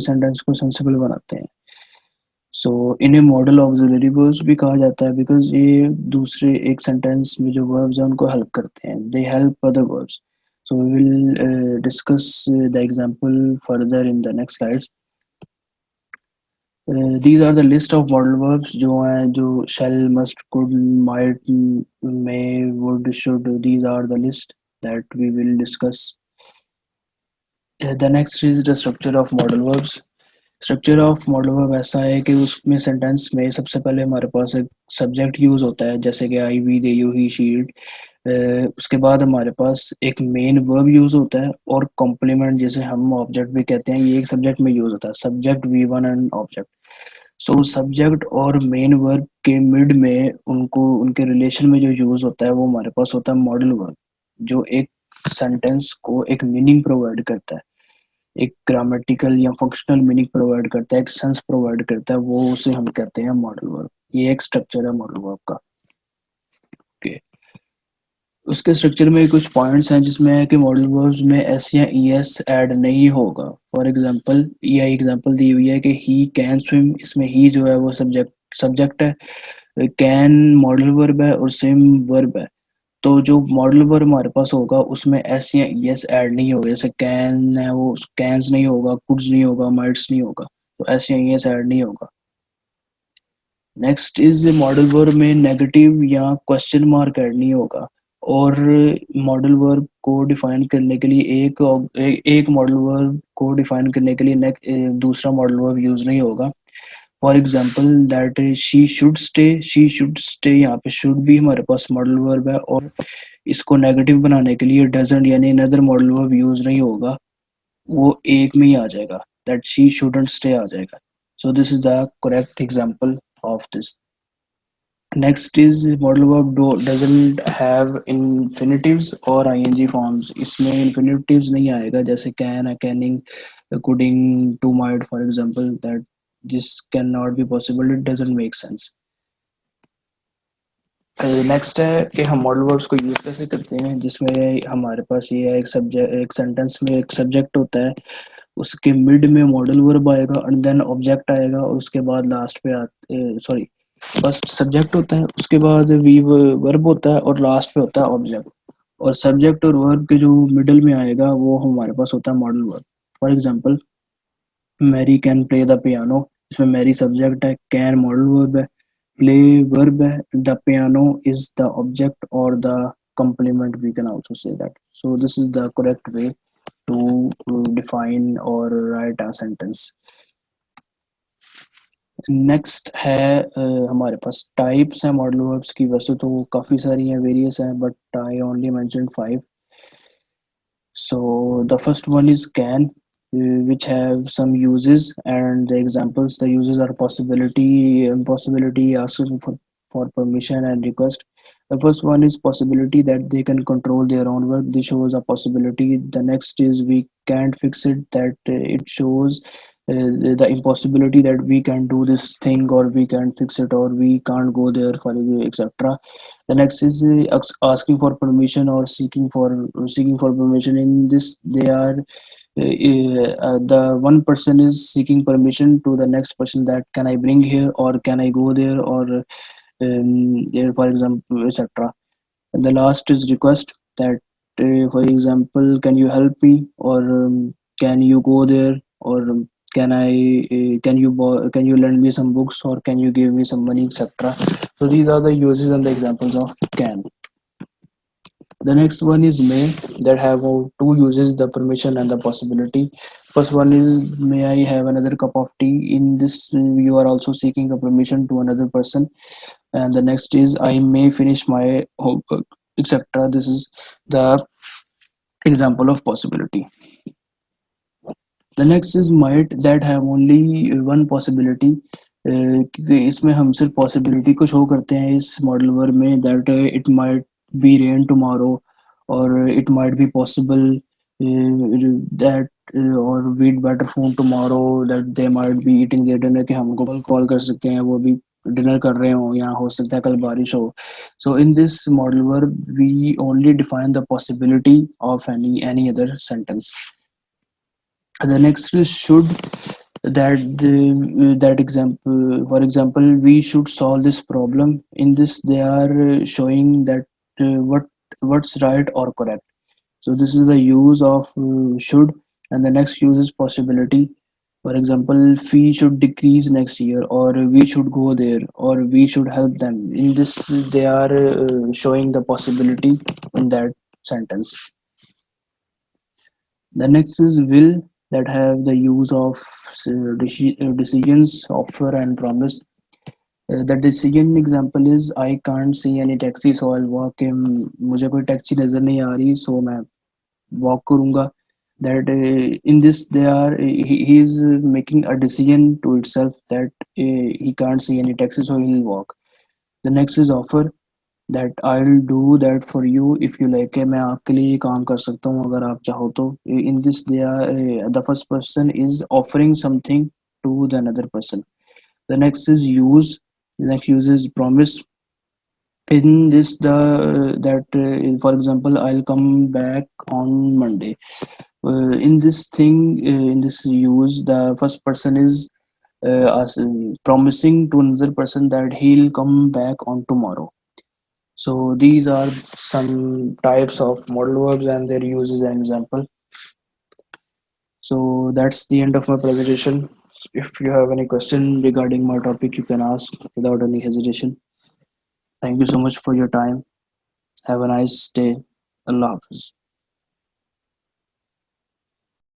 Sentence को sensible बनाते हैं। सो इन्हें मॉडल ऑक्सिलरी वर्ब्स भी कहा जाता है बिकॉज ये दूसरे एक सेंटेंस में जो वर्ब्स हैं उनको हेल्प करते हैं, they help other verbs. So we will discuss the example further in the next slides. These are the list of modal verbs जो हैं, जो shall, must, could, might, may, would, should. These are the list that we will discuss. The next is the structure of modal verbs. Structure of modal verb ऐसा है कि उसमें sentence में सबसे पहले हमारे पास एक सब्जेक्ट यूज होता है, जैसे कि I, we, they, you, he, she, it. उसके बाद हमारे पास एक मेन वर्ब यूज होता है और कॉम्प्लीमेंट, जैसे हम ऑब्जेक्ट भी कहते हैं, ये एक सब्जेक्ट में यूज होता है, subject, V one and object. So subject और मेन वर्ब के मिड में उनको उनके रिलेशन में जो यूज होता है वो हमारे पास होता है मॉडल वर्ब, जो एक सेंटेंस को एक मीनिंग प्रोवाइड करता है, एक ग्रामेटिकल या फंक्शनल मीनिंग प्रोवाइड करता है, एक सेंस प्रोवाइड करता है, वो उसे हम कहते हैं मॉडल वर्ब। ये एक स्ट्रक्चर है मॉडल वर्ब का। ओके, उसके स्ट्रक्चर में कुछ पॉइंट्स हैं जिसमें है कि मॉडल वर्ब्स में एस या ई एस ऐड नहीं होगा। फॉर एग्जांपल, यह एग्जांपल दी हुई है कि ही कैन स्विम, इसमें ही जो है वो सब्जेक्ट है, कैन मॉडल वर्ब है और स्विम वर्ब है। तो जो मॉडल वर्ब हमारे पास होगा उसमें एस या एस ऐड नहीं होगा, जैसे कैन है वो कैंस नहीं होगा, कुड्स नहीं होगा, माइट्स नहीं होगा, तो एस या एस ऐड नहीं होगा। नेक्स्ट इज मॉडल वर्ब में नेगेटिव या क्वेश्चन मार्क ऐड नहीं होगा, और मॉडल वर्ब को डिफाइन करने के लिए एक मॉडल वर्ब को डिफाइन करने के लिए दूसरा मॉडल वर्ब यूज नहीं होगा। For example that she should stay, यहाँ पे शुड भी हमारे पास मॉडल वर्ब है, और इसको नेगेटिव बनाने के लिए डजंट यानी अनदर मॉडल वर्ब यूज नहीं होगा, वो एक में ही आ जाएगा, दैट शी शुडंट स्टे आ जाएगा। So this is the correct example of this. Next is modal verb doesn't have infinitives और आईएनजी फॉर्म्स, इसमें इन्फिनिटिव्स नहीं आएगा, जैसे can, canning, coulding, to, might, for example that this can not be possible, it doesn't make sense. Next है कि हम modal verbs को use कैसे करते हैं, जिसमें हमारे पास ये है, एक सेंटेंस में एक सब्जेक्ट होता है, उसके मिड में मॉडल वर्ब आएगा एंड देन ऑब्जेक्ट आएगा, और उसके बाद लास्ट पे सॉरी, फर्स्ट सब्जेक्ट होता है, उसके बाद वी वर्ब होता है और लास्ट पे होता है ऑब्जेक्ट, और सब्जेक्ट और वर्ब के जो मिडल में आएगा वो हमारे पास होता है modal verb. For example, Mary can play the piano, इसमें मैरी सब्जेक्ट है, कैन मॉडल वर्ब है, प्ले वर्ब है, the piano is the object और the complement, we can also say that. So this is the correct way to define or write a sentence. Next है हमारे पास types हैं modal verbs की, वैसे तो काफ़ी सारी हैं, वेरियस हैं, but I only mention 5। So the first one is can, which have some uses and the examples. The uses are possibility, impossibility, asking for permission and request. The first one is possibility, that they can control their own work. This shows a possibility. The next is we can't fix it, that it shows the impossibility that we can do this thing or we can't fix it or we can't go there for etc. The next is asking for permission or seeking for permission. In this, they are the one person is seeking permission to the next person, that can I bring here or can I go there, or for example, etc. And the last is request, that for example, can you help me, or can you go there, or can you lend me some books, or can you give me some money, etc. So these are the uses and the examples of can. The next one is may, that have two uses, the permission and the possibility. First one is, may I have another cup of tea. In this, you are also seeking a permission to another person. And the next is, I may finish my homework, etc. This is the example of possibility. The next is might, that have only one possibility. क्योंकि इसमें हम सिर्फ possibility को show करते हैं इस modal verb में, that it might be rain tomorrow, और it might be possible that, और we'd better phone tomorrow, that they might be eating their dinner, कि हमको कॉल कर सकते हैं, वो भी डिनर कर रहे हो, या हो सकता है कल बारिश हो। So in this modal verb we only define the possibility of any other sentence. The next is should. that example, for example, we should solve this problem. In this they are showing that what's right or correct. So this is the use of should, and the next use is possibility. For example, fee should decrease next year, or we should go there, or we should help them. In this they are showing the possibility in that sentence. The next is will, that have the use of decisions, offer and promise. The decision example is I can't see any taxi so I'll walk in. मुझे कोई taxi नजर नहीं आ रही so मैं walk करूंगा. That in this they are he is making a decision to itself that he can't see any taxi so he'll walk. The next is offer, that I'll do that for you if you like है, मैं आपके लिए ये काम कर सकता हूँ अगर आप चाहो तो. In this they are the first person is offering something to the another person. The next is use. The next use is promise. In this the that for example I'll come back on Monday. In this thing, in this use, the first person is promising to another person that he'll come back on tomorrow. So these are some types of modal verbs and their use as an example. So that's the end of my presentation. If you have any question regarding my topic, you can ask without any hesitation. Thank you so much for your time. Have a nice day. Allah Hafiz.